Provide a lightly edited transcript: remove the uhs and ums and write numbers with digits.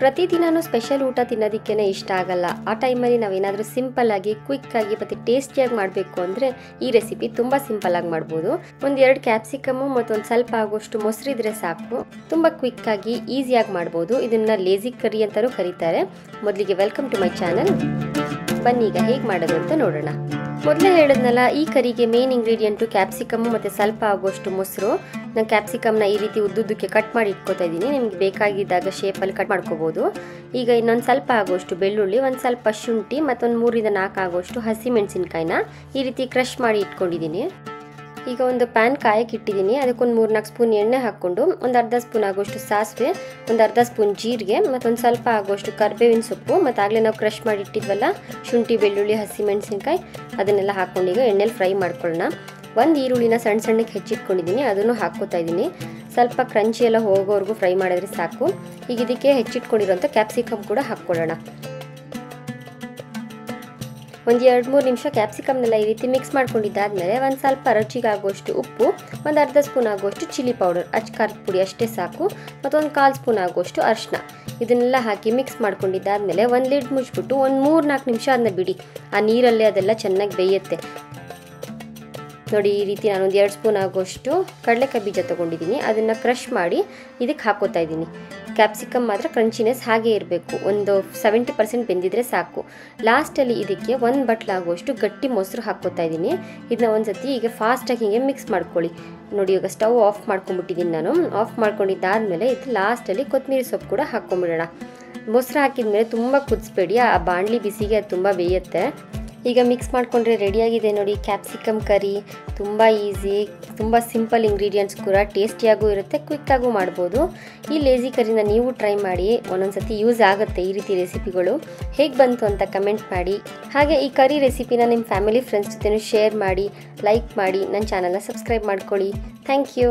ಪ್ರತಿದಿನನೂ special ಊಟ ತಿನ್ನೋದಕ್ಕೇ ಇಷ್ಟ ಆಗಲ್ಲ. ಆ ಟೈಮಲ್ಲಿ ನಾವೇನಾದರೂ ಸಿಂಪಲ್ಲಾಗಿ ಕ್ವಿಕ್ಕಾಗಿ ಮತ್ತು ಟೇಸ್ಟಿಯಾಗಿ ಮಾಡಬೇಕು ಅಂದರೆ ಈ ರೆಸಿಪಿ ತುಂಬ ಸಿಂಪಲ್ಲಾಗಿ ಮಾಡ್ಬೋದು. ಒಂದು 2 ಕ್ಯಾಪ್ಸಿಕಮ್ಮು ಮತ್ತು ಒಂದು ಸ್ವಲ್ಪ ಆಗೋಷ್ಟು ಮೊಸರಿದ್ರೆ ಸಾಕು. ತುಂಬ ಕ್ವಿಕ್ಕಾಗಿ ಈಸಿಯಾಗಿ ಮಾಡ್ಬೋದು. ಇದನ್ನು ಲೇಜಿ ಕರಿ ಅಂತಲೂ ಕರೀತಾರೆ. ಮೊದಲಿಗೆ ವೆಲ್ಕಮ್ ಟು ಮೈ ಚಾನಲ್. ಬನ್ನಿ ಈಗ ಹೇಗೆ ಮಾಡೋದು ಅಂತ ನೋಡೋಣ. ಮೊದಲೇ ಹೇಳಿದ್ನಲ್ಲ, ಈ ಕರಿಗೆ ಮೇನ್ ಇಂಗ್ರೀಡಿಯೆಂಟು ಕ್ಯಾಪ್ಸಿಕಮ್ಮು ಮತ್ತು ಸ್ವಲ್ಪ ಆಗೋಷ್ಟು ಮೊಸರು. ನಾನು ಕ್ಯಾಪ್ಸಿಕಮ್ನ ಈ ರೀತಿ ಉದ್ದುದ್ದಕ್ಕೆ ಕಟ್ ಮಾಡಿ ಇಟ್ಕೋತಾ ಇದ್ದೀನಿ. ನಿಮ್ಗೆ ಬೇಕಾಗಿದ್ದಾಗ ಶೇಪಲ್ಲಿ ಕಟ್ ಮಾಡ್ಕೋಬೋದು. ಈಗ ಇನ್ನೊಂದು ಸ್ವಲ್ಪ ಆಗೋಷ್ಟು ಬೆಳ್ಳುಳ್ಳಿ, ಒಂದು ಸ್ವಲ್ಪ ಶುಂಠಿ ಮತ್ತೊಂದು 3 ರಿಂದ 4 ಆಗೋಷ್ಟು ಹಸಿಮೆಣಸಿನ್ಕಾಯಿನ ಈ ರೀತಿ ಕ್ರಷ್ ಮಾಡಿ ಇಟ್ಕೊಂಡಿದ್ದೀನಿ. ಈಗ ಒಂದು ಪ್ಯಾನ್ ಕಾಯಕ್ಕೆ ಇಟ್ಟಿದ್ದೀನಿ. ಅದಕ್ಕೊಂದು 3-4 ಸ್ಪೂನ್ ಎಣ್ಣೆ ಹಾಕ್ಕೊಂಡು ಒಂದು ಅರ್ಧ ಸ್ಪೂನ್ ಆಗೋಷ್ಟು ಸಾಸಿವೆ, ಒಂದು ಅರ್ಧ ಸ್ಪೂನ್ ಜೀರಿಗೆ ಮತ್ತೊಂದು ಸ್ವಲ್ಪ ಆಗೋಷ್ಟು ಕರಿಬೇವಿನ ಸೊಪ್ಪು ಮತ್ತು ಆಗಲೇ ನಾವು ಕ್ರಷ್ ಮಾಡಿ ಇಟ್ಟಿದ್ವಲ್ಲ ಶುಂಠಿ, ಬೆಳ್ಳುಳ್ಳಿ, ಹಸಿಮೆಣಸಿನ್ಕಾಯಿ ಅದನ್ನೆಲ್ಲ ಹಾಕ್ಕೊಂಡು ಈಗ ಎಣ್ಣೆಲಿ ಫ್ರೈ ಮಾಡ್ಕೊಳ್ಳೋಣ. ಒಂದು ಈರುಳ್ಳಿನ ಸಣ್ಣ ಸಣ್ಣಕ್ಕೆ ಹೆಚ್ಚಿಟ್ಕೊಂಡಿದ್ದೀನಿ, ಅದನ್ನು ಹಾಕ್ಕೋತಾ ಇದ್ದೀನಿ. ಸ್ವಲ್ಪ ಕ್ರಂಚಿ ಎಲ್ಲ ಹೋಗೋವರೆಗೂ ಫ್ರೈ ಮಾಡಿದ್ರೆ ಸಾಕು. ಈಗ ಇದಕ್ಕೆ ಹೆಚ್ಚಿಟ್ಕೊಂಡಿರೋಂಥ ಕ್ಯಾಪ್ಸಿಕಮ್ ಕೂಡ ಹಾಕ್ಕೊಳ್ಳೋಣ. ಒಂದು 2-3 ನಿಮಿಷ ಕ್ಯಾಪ್ಸಿಕಮ್ನೆಲ್ಲ ಈ ರೀತಿ ಮಿಕ್ಸ್ ಮಾಡ್ಕೊಂಡಿದ್ದಾದಮೇಲೆ ಒಂದು ಸ್ವಲ್ಪ ರುಚಿಗಾಗುವಷ್ಟು ಉಪ್ಪು, ಒಂದು ಅರ್ಧ ಸ್ಪೂನ್ ಆಗುವಷ್ಟು ಚಿಲ್ಲಿ ಪೌಡರ್, ಖಾರದ ಪುಡಿ ಅಷ್ಟೇ ಸಾಕು, ಮತ್ತೊಂದು 1/4 ಸ್ಪೂನ್ ಆಗುವಷ್ಟು ಅರಿಶಿನ ಇದನ್ನೆಲ್ಲ ಹಾಕಿ ಮಿಕ್ಸ್ ಮಾಡ್ಕೊಂಡಿದ್ದಾದಮೇಲೆ ಒಂದು ಲಿಡ್ ಮುಚ್ಚಿಬಿಟ್ಟು ಒಂದು 3-4 ನಿಮಿಷ ಅದನ್ನ ಬಿಡಿ. ಆ ನೀರಲ್ಲೇ ಅದೆಲ್ಲ ಚೆನ್ನಾಗಿ ಬೇಯುತ್ತೆ. ನೋಡಿ, ಈ ರೀತಿ ನಾನೊಂದು 2 ಸ್ಪೂನ್ ಆಗೋಷ್ಟು ಕಡಲೆಕಾಯಿ ಬೀಜ ತೊಗೊಂಡಿದ್ದೀನಿ. ಅದನ್ನು ಕ್ರಷ್ ಮಾಡಿ ಇದಕ್ಕೆ ಹಾಕೋತಾ ಇದ್ದೀನಿ. ಕ್ಯಾಪ್ಸಿಕಮ್ ಮಾತ್ರ ಕ್ರಂಚಿನೆಸ್ ಹಾಗೇ ಇರಬೇಕು. ಒಂದು 70% ಬೆಂದಿದ್ರೆ ಸಾಕು. ಲಾಸ್ಟಲ್ಲಿ ಇದಕ್ಕೆ 1 ಬಟ್ಲಾಗುವಷ್ಟು ಗಟ್ಟಿ ಮೊಸರು ಹಾಕ್ಕೋತಾ ಇದ್ದೀನಿ. ಇದನ್ನ ಒಂದು ಸತಿ ಈಗ ಫಾಸ್ಟಾಗಿ ಹೀಗೆ ಮಿಕ್ಸ್ ಮಾಡ್ಕೊಳ್ಳಿ. ನೋಡಿ, ಈಗ ಸ್ಟವ್ ಆಫ್ ಮಾಡ್ಕೊಂಡ್ಬಿಟ್ಟಿದ್ದೀನಿ ನಾನು. ಆಫ್ ಮಾಡ್ಕೊಂಡಿದ್ದಾದಮೇಲೆ ಇದು ಲಾಸ್ಟಲ್ಲಿ ಕೊತ್ತಂಬರಿ ಸೊಪ್ಪು ಕೂಡ ಹಾಕ್ಕೊಂಬಿಡೋಣ. ಮೊಸರು ಹಾಕಿದ್ಮೇಲೆ ತುಂಬ ಕುದಿಸ್ಬೇಡಿ, ಆ ಬಾಣಲಿ ಬಿಸಿಗೆ ಅದು ತುಂಬ ಬೇಯುತ್ತೆ. ಈಗ ಮಿಕ್ಸ್ ಮಾಡಿಕೊಂಡ್ರೆ ರೆಡಿಯಾಗಿದೆ ನೋಡಿ ಕ್ಯಾಪ್ಸಿಕಮ್ ಕರಿ. ತುಂಬ ಈಸಿ, ತುಂಬ ಸಿಂಪಲ್ ಇಂಗ್ರೀಡಿಯೆಂಟ್ಸ್ ಕೂಡ, ಟೇಸ್ಟಿಯಾಗೂ ಇರುತ್ತೆ, ಕ್ವಿಕ್ಕಾಗೂ ಮಾಡ್ಬೋದು. ಈ ಲೇಜಿ ಕರಿನ ನೀವು ಟ್ರೈ ಮಾಡಿ, ಒಂದೊಂದು ಸತಿ ಯೂಸ್ ಆಗುತ್ತೆ ಈ ರೀತಿ ರೆಸಿಪಿಗಳು. ಹೇಗೆ ಬಂತು ಅಂತ ಕಮೆಂಟ್ ಮಾಡಿ. ಹಾಗೆ ಈ ಕರಿ ರೆಸಿಪಿನ ನಿಮ್ಮ ಫ್ಯಾಮಿಲಿ ಫ್ರೆಂಡ್ಸ್ ಜೊತೆ ಶೇರ್ ಮಾಡಿ, ಲೈಕ್ ಮಾಡಿ, ನನ್ನ ಚಾನಲ್ನ ಸಬ್ಸ್ಕ್ರೈಬ್ ಮಾಡ್ಕೊಳ್ಳಿ. Thank you.